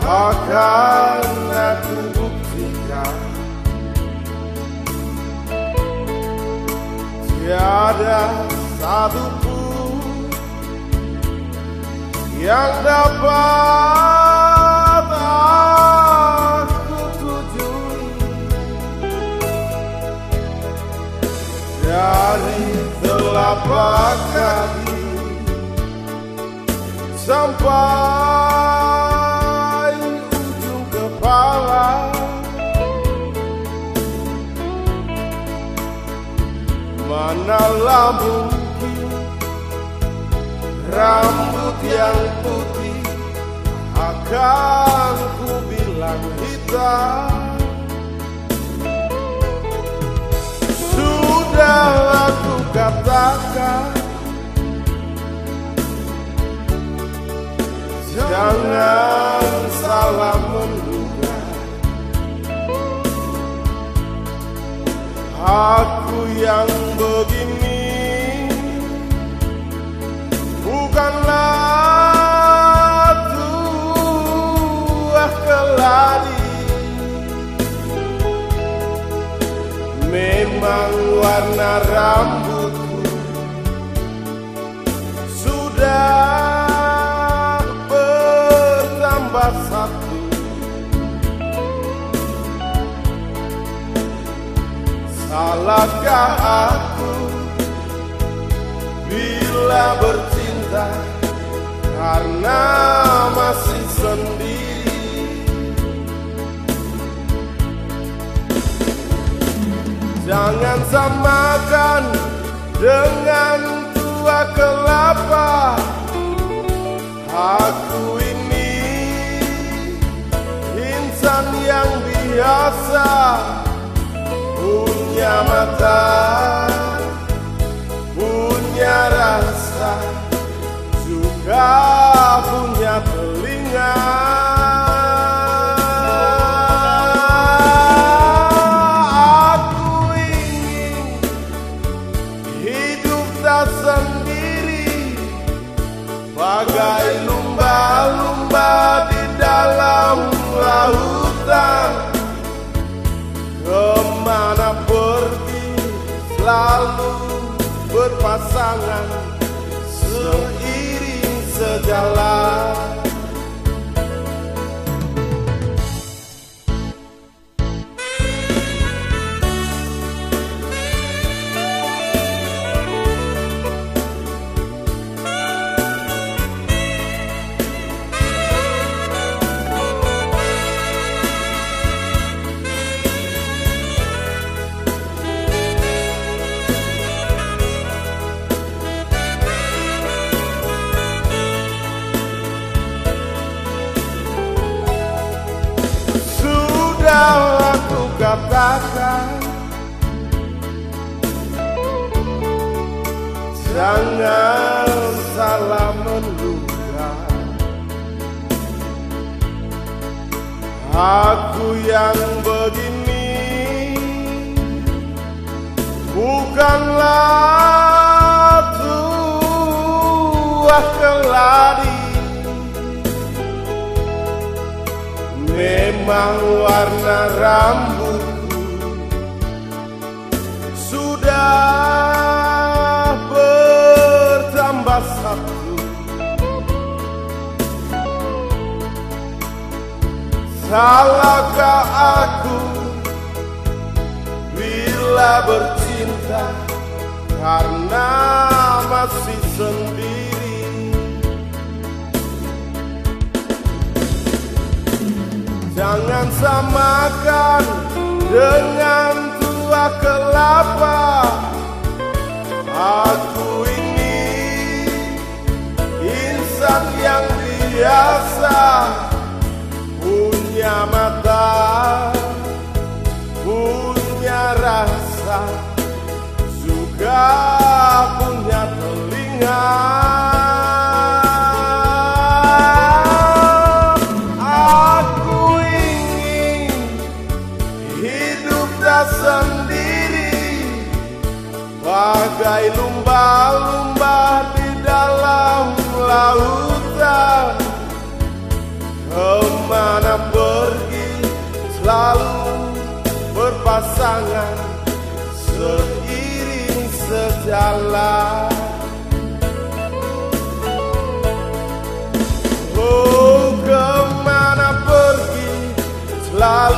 akan aku buktikan. Tiada satupun yang dapat aku tuju. Dari telapak kaki sampai ujung kepala, manalah mungkin rambut yang putih akan ku bilang hitam. Sudah aku katakan, jangan salah menduga. Aku yang begini bukanlah tua keladi. Memang warna rambutku sudah bertambah satu. Salahkah aku bila bercinta karena masih sendiri? Jangan samakan dengan tua kelapa. Aku ini insan yang biasa, punya mata, punya rasa, juga punya telinga. Aku ingin hidup tak sendiri, bagai lumba-lumba di dalam lautan. Kemana pergi selalu berpasangan, seiring sejalan. Aku katakan, jangan salah menduga. Aku yang begini bukanlah tua keladi. Memang warna rambutku sudah bertambah satu. Salahkah aku bila bercinta karena masih sendiri? Jangan samakan dengan tua kelapa. Aku ini insan yang biasa, punya mata, punya rasa, juga punya telinga. Sendiri, bagai lumba-lumba di dalam lautan. Kemana pasangan seiring sejalan. Oh, kemana pergi, selalu